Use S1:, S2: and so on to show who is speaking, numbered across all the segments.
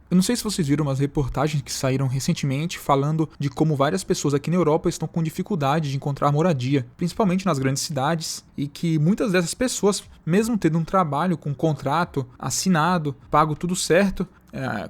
S1: Eu não sei se vocês viram umas reportagens que saíram recentemente falando de como várias pessoas aqui na Europa estão com dificuldade de encontrar moradia, principalmente nas grandes cidades, e que muitas dessas pessoas, mesmo tendo um trabalho com contrato assinado, pago tudo certo,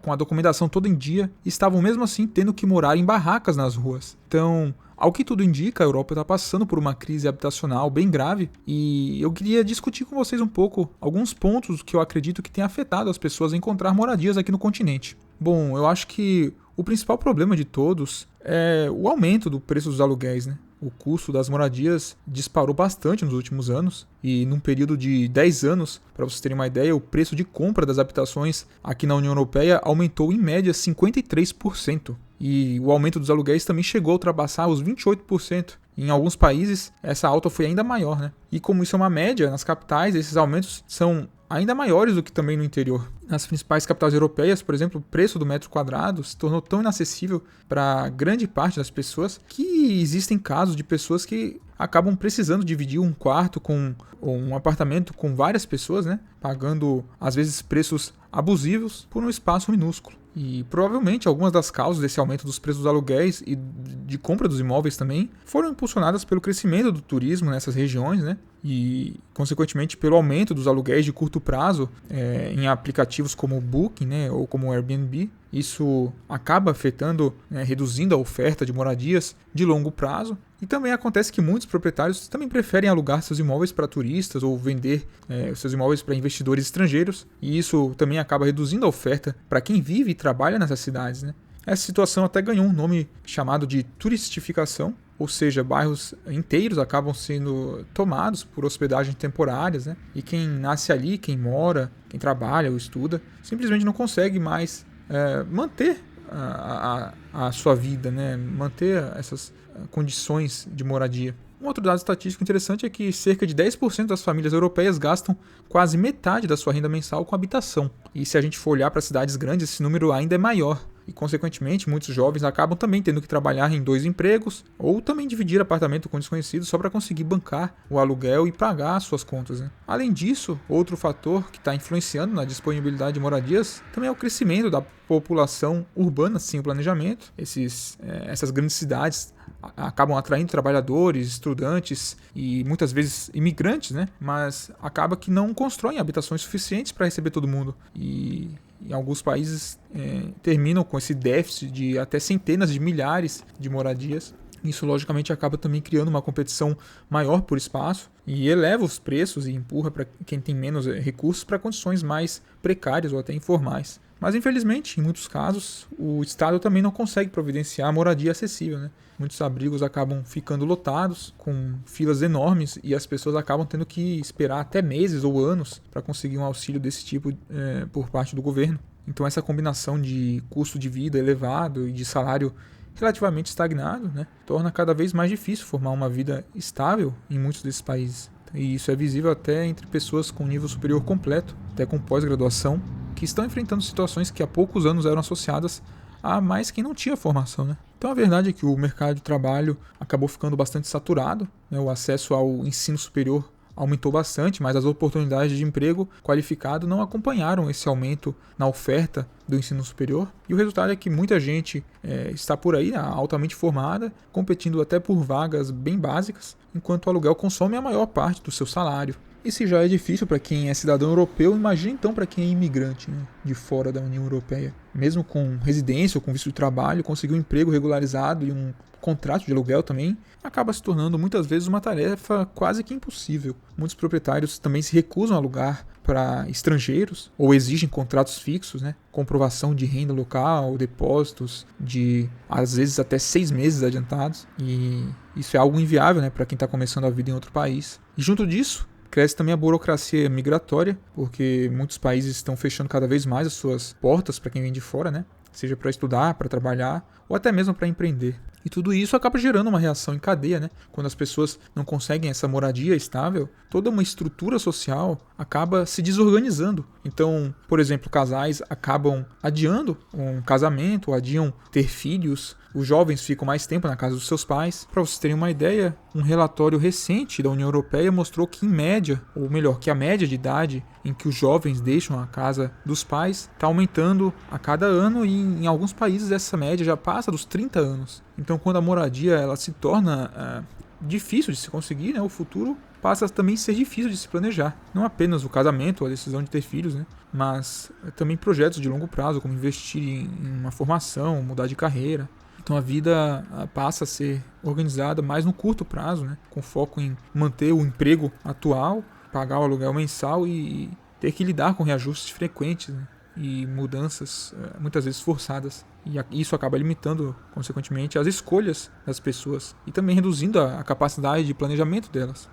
S1: com a documentação toda em dia, estavam mesmo assim tendo que morar em barracas nas ruas. Então, ao que tudo indica, a Europa está passando por uma crise habitacional bem grave e eu queria discutir com vocês um pouco alguns pontos que eu acredito que têm afetado as pessoas a encontrar moradias aqui no continente. Bom, eu acho que o principal problema de todos é o aumento do preço dos aluguéis, né? O custo das moradias disparou bastante nos últimos anos e num período de 10 anos, para vocês terem uma ideia, o preço de compra das habitações aqui na União Europeia aumentou em média 53%. E o aumento dos aluguéis também chegou a ultrapassar os 28%. Em alguns países, essa alta foi ainda maior, né? E como isso é uma média, nas capitais, esses aumentos são ainda maiores do que também no interior. Nas principais capitais europeias, por exemplo, o preço do metro quadrado se tornou tão inacessível para grande parte das pessoas que existem casos de pessoas que acabam precisando dividir um quarto com um apartamento com várias pessoas, né? Pagando, às vezes, preços abusivos por um espaço minúsculo. E provavelmente algumas das causas desse aumento dos preços dos aluguéis e de compra dos imóveis também foram impulsionadas pelo crescimento do turismo nessas regiões, né? E, consequentemente, pelo aumento dos aluguéis de curto prazo em aplicativos como o Booking, né, ou como o Airbnb. Isso acaba afetando, né, reduzindo a oferta de moradias de longo prazo. E também acontece que muitos proprietários também preferem alugar seus imóveis para turistas ou vender os seus imóveis para investidores estrangeiros. E isso também acaba reduzindo a oferta para quem vive e trabalha nessas cidades, né? Essa situação até ganhou um nome chamado de turistificação, ou seja, bairros inteiros acabam sendo tomados por hospedagens temporárias, né? E quem nasce ali, quem mora, quem trabalha ou estuda, simplesmente não consegue mais manter a sua vida, né? Manter essas condições de moradia. Um outro dado estatístico interessante é que cerca de 10% das famílias europeias gastam quase metade da sua renda mensal com habitação. E se a gente for olhar para cidades grandes, esse número ainda é maior. E, consequentemente, muitos jovens acabam também tendo que trabalhar em 2 empregos ou também dividir apartamento com desconhecidos só para conseguir bancar o aluguel e pagar as suas contas, né? Além disso, outro fator que está influenciando na disponibilidade de moradias também é o crescimento da população urbana sem o planejamento. Essas grandes cidades acabam atraindo trabalhadores, estudantes e muitas vezes imigrantes, né? Mas acaba que não constroem habitações suficientes para receber todo mundo. E em alguns países terminam com esse déficit de até centenas de milhares de moradias. Isso, logicamente, acaba também criando uma competição maior por espaço e eleva os preços e empurra para quem tem menos recursos para condições mais precárias ou até informais. Mas, infelizmente, em muitos casos, o Estado também não consegue providenciar moradia acessível, né? Muitos abrigos acabam ficando lotados, com filas enormes, e as pessoas acabam tendo que esperar até meses ou anos para conseguir um auxílio desse tipo por parte do governo. Então, essa combinação de custo de vida elevado e de salário relativamente estagnado, né, torna cada vez mais difícil formar uma vida estável em muitos desses países. E isso é visível até entre pessoas com nível superior completo, até com pós-graduação, que estão enfrentando situações que há poucos anos eram associadas a mais quem não tinha formação, né? Então a verdade é que o mercado de trabalho acabou ficando bastante saturado, né? O acesso ao ensino superior aumentou bastante, mas as oportunidades de emprego qualificado não acompanharam esse aumento na oferta do ensino superior. E o resultado é que muita gente está por aí, altamente formada, competindo até por vagas bem básicas, enquanto o aluguel consome a maior parte do seu salário. E se já é difícil para quem é cidadão europeu, imagine então para quem é imigrante, né, de fora da União Europeia. Mesmo com residência ou com visto de trabalho, conseguir um emprego regularizado e um contrato de aluguel também acaba se tornando muitas vezes uma tarefa quase que impossível. Muitos proprietários também se recusam a alugar para estrangeiros ou exigem contratos fixos, né, comprovação de renda local, depósitos de às vezes até 6 meses adiantados. E isso é algo inviável, né, para quem está começando a vida em outro país. E junto disso, cresce também a burocracia migratória, porque muitos países estão fechando cada vez mais as suas portas para quem vem de fora, né? Seja para estudar, para trabalhar ou até mesmo para empreender. E tudo isso acaba gerando uma reação em cadeia, né? Quando as pessoas não conseguem essa moradia estável, toda uma estrutura social acaba se desorganizando. Então, por exemplo, casais acabam adiando um casamento, adiam ter filhos, os jovens ficam mais tempo na casa dos seus pais. Para vocês terem uma ideia, um relatório recente da União Europeia mostrou que, em média, ou melhor, que a média de idade em que os jovens deixam a casa dos pais está aumentando a cada ano e em alguns países essa média já passa dos 30 anos. Então, quando a moradia ela se torna difícil de se conseguir, né, o futuro passa a também ser difícil de se planejar. Não apenas o casamento, a decisão de ter filhos, né, mas também projetos de longo prazo, como investir em uma formação, mudar de carreira. Então a vida passa a ser organizada mais no curto prazo, né, com foco em manter o emprego atual, pagar o aluguel mensal e ter que lidar com reajustes frequentes, né, e mudanças muitas vezes forçadas. E isso acaba limitando, consequentemente, as escolhas das pessoas e também reduzindo a capacidade de planejamento delas.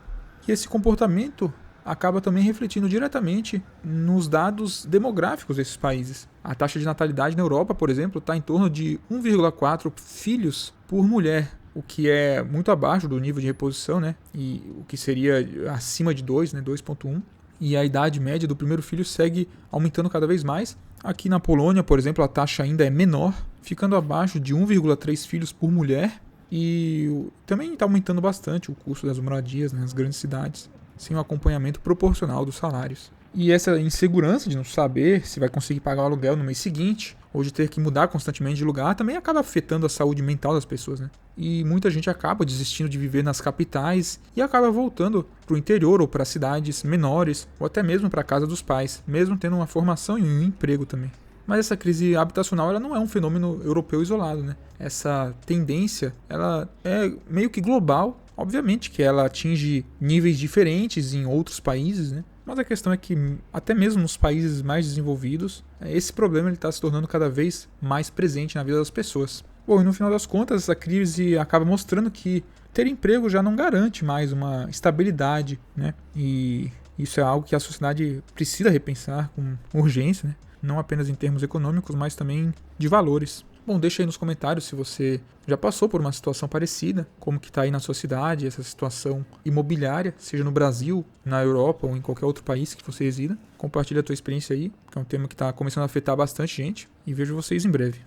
S1: E esse comportamento acaba também refletindo diretamente nos dados demográficos desses países. A taxa de natalidade na Europa, por exemplo, está em torno de 1,4 filhos por mulher, o que é muito abaixo do nível de reposição, né? E o que seria acima de 2, né? 2,1. E a idade média do primeiro filho segue aumentando cada vez mais. Aqui na Polônia, por exemplo, a taxa ainda é menor, ficando abaixo de 1,3 filhos por mulher. E também está aumentando bastante o custo das moradias nas grandes cidades, sem um acompanhamento proporcional dos salários. E essa insegurança de não saber se vai conseguir pagar o aluguel no mês seguinte, ou de ter que mudar constantemente de lugar, também acaba afetando a saúde mental das pessoas, né? E muita gente acaba desistindo de viver nas capitais e acaba voltando para o interior ou para cidades menores, ou até mesmo para a casa dos pais, mesmo tendo uma formação e um emprego também. Mas essa crise habitacional ela não é um fenômeno europeu isolado, né? Essa tendência ela é meio que global. Obviamente que ela atinge níveis diferentes em outros países, né? Mas a questão é que até mesmo nos países mais desenvolvidos, esse problema está se tornando cada vez mais presente na vida das pessoas. Bom, e no final das contas, essa crise acaba mostrando que ter emprego já não garante mais uma estabilidade, né? E isso é algo que a sociedade precisa repensar com urgência, né? Não apenas em termos econômicos, mas também de valores. Bom, deixa aí nos comentários se você já passou por uma situação parecida, como que está aí na sua cidade, essa situação imobiliária, seja no Brasil, na Europa ou em qualquer outro país que você resida. Compartilha a tua experiência aí, que é um tema que está começando a afetar bastante gente, e vejo vocês em breve.